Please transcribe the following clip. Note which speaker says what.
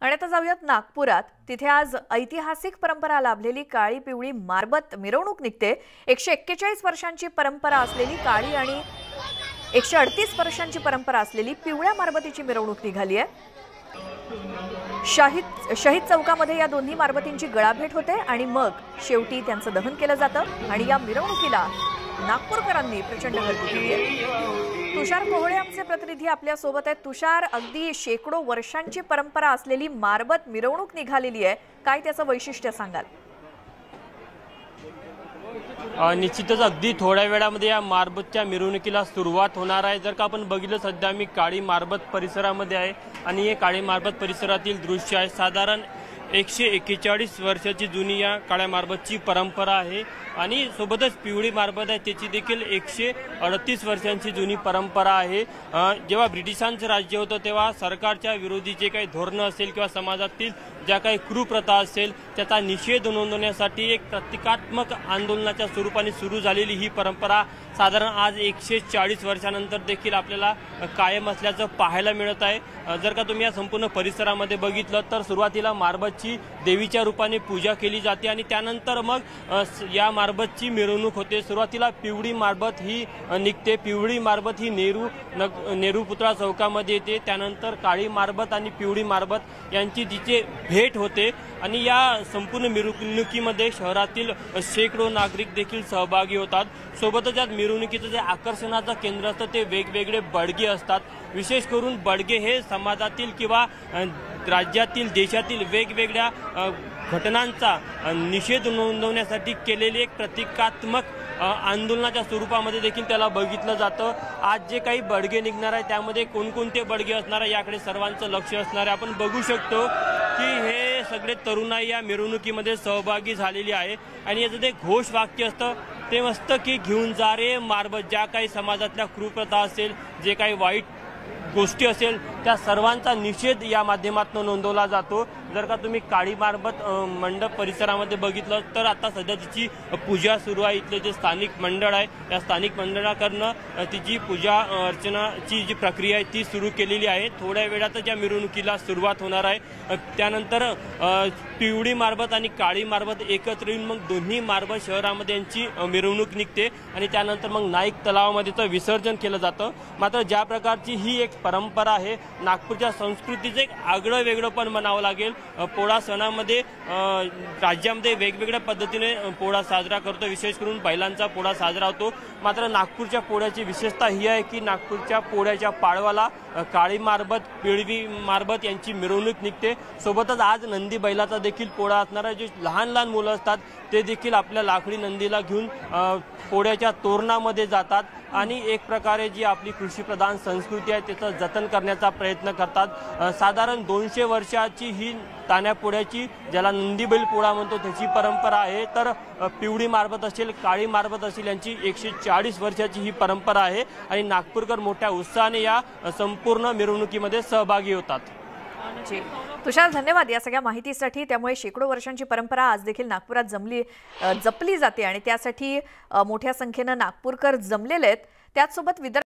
Speaker 1: आणि आता जाऊयात नागपुरात। तिथे आज ऐतिहासिक परंपरा लाभलेली काळी पिवळी मारबत मिरवणूक निघते। 141 वर्षांची परंपरा असलेली काळी आणि 138 वर्षांची परंपरा असलेली पिवळ्या मारबतीची मिरवणूक निघाली आहे। शहीद चौकामध्ये या दोन्ही मारबतींची गळाभेट होते आणि मग शेवटी त्यांचं दहन केलं जातं आणि या मिरवणुकीला नागपूरकरांनी प्रचंड गर्दी केली आहे। तुषार कोहळे आमचे प्रतिनिधी आपल्या सोबत आहेत। तुषार, अगदी शेकडो वर्षांची परंपरा असलेली मारबत मिरवणूक निघालेली आहे, काय त्याचं वैशिष्ट्य सांगाल?
Speaker 2: निश्चितच अगदी थोड्या वेळामध्ये या मारबतच्या मिरवणुकीला सुरुवात होणार आहे। जर का आपण बघितलं, सध्या मी काळी मारबत परिसरामध्ये आहे आणि हे काळी मारबत परिसरातील दृश्य आहे। साधारण 141 वर्षाची जुनी या काळ्या मारबतची परंपरा आहे आणि सोबतच पिवळी मारबत आहे, त्याची देखील 138 वर्षांची जुनी परंपरा आहे। जेव्हा ब्रिटिशांचं राज्य होतं तेव्हा सरकारच्या विरोधी जे काही धोरणं असेल किंवा समाजातील ज्या काही कुप्रथा असेल त्याचा निषेध नोंदवण्यासाठी एक प्रतिकात्मक आंदोलनाच्या स्वरूपाने सुरू झालेली ही परंपरा साधारण आज 140 वर्षानंतर देखील आपल्याला कायम असल्याचं पाहायला मिळत आहे। जर का तुम्ही या संपूर्ण परिसरामध्ये बघितलं तर सुरुवातीला मारबतची देवीच्या रूपाने पूजा केली जाते आणि त्यानंतर मग या मारबतची मिरवणूक होते। सुरुवातीला पिवळी मारबत ही निघते। पिवळी मारबत ही नेहरू पुतळा चौकामध्ये येते। त्यानंतर काळी मारबत आणि पिवळी मारबत यांची तिचे भेट होते आणि या संपूर्ण मिरवणुकीमध्ये शहरातील शेकडो नागरिक देखील सहभागी होतात। सोबतच या मिरवणुकीचं जे आकर्षणाचं केंद्र असतं ते वेगवेगळे बडगे असतात। विशेष करून बडगे हे समाजातील किंवा राज्यातील देशातील वेगवेगळ्या घटनांचा निषेध नोंदवण्यासाठी केलेले एक प्रतिकात्मक आंदोलनाच्या स्वरूपामध्ये देखील त्याला बघितलं जातं। आज जे काही बडगे निघणार आहे त्यामध्ये कोणकोणते बडगे असणार आहे याकडे सर्वांचं लक्ष असणार आहे। आपण बघू शकतो की हे सगळे तरुणाई या मिरवणुकीमध्ये सहभागी झालेली आहे आणि याचं जे घोषवाक्य असतं ते असतं की घेऊन जा रे मारबत। ज्या काही समाजातल्या कुप्रथा असेल, जे काही वाईट गोष्टी असेल त्या सर्वांचा निषेध या माध्यमातून नोंदवला जातो। जर का तुम्ही काळी मारबत मंडप परिसरामध्ये बघितलं तर आता सध्या तिची पूजा सुरू आहे। इथले जे स्थानिक मंडळ आहे त्या स्थानिक मंडळाकडनं तिची पूजा अर्चनाची जी प्रक्रिया आहे ती सुरू केलेली आहे। थोड्या वेळातच या मिरवणुकीला सुरुवात होणार आहे। त्यानंतर पिवळी मारबत आणि काळी मारबत एकत्र येऊन मग दोन्ही मारबत शहरामध्ये यांची मिरवणूक निघते आणि त्यानंतर मग नाईक तलावामध्ये तर विसर्जन केलं जातं। मात्र ज्या प्रकारची ही एक परंपरा आहे, नागपूरच्या संस्कृतीचं एक आगळं वेगळं पण म्हणावं लागेल। पोळा सणामध्ये राज्यामध्ये वेगवेगळ्या पद्धतीने पोळा साजरा करतो, विशेष करून बैलांचा पोळा साजरा होतो। मात्र नागपूरच्या पोळ्याची विशेषता ही आहे की नागपूरच्या पोळ्याच्या पाडवाला काळी मारबत पिवळी मारबत यांची मिरवणूक निघते। सोबतच आज नंदी बैलाचा देखील पोळा असणार आहे। जे लहान लहान मुलं असतात ते देखील आपल्या लाकडी नंदीला घेऊन पोळ्याच्या तोरणामध्ये जातात आणि एक प्रकारे जी आपली कृषीप्रधान संस्कृती आहे त्याचं जतन करण्याचा प्रयत्न करतात। साधारण 200 वर्षाची ही तान्या पोळ्याची, ज्याला नंदी बैल पोळा म्हणतो, त्याची परंपरा आहे। तर पिवळी मारबत असेल, काळी मारबत असेल यांची 140 वर्षाची ही परंपरा आहे आणि नागपूरकर मोठ्या उत्साहाने या संपूर्ण मिरवणुकीमध्ये सहभागी होतात।
Speaker 1: तुषार, धन्यवाद या सगळ्या माहितीसाठी। त्यामुळे शेकडो वर्षांची परंपरा आज देखील नागपुरात जपली जाते आणि त्यासाठी मोठ्या संख्येने नागपूरकर जमलेले आहेत। त्याचसोबत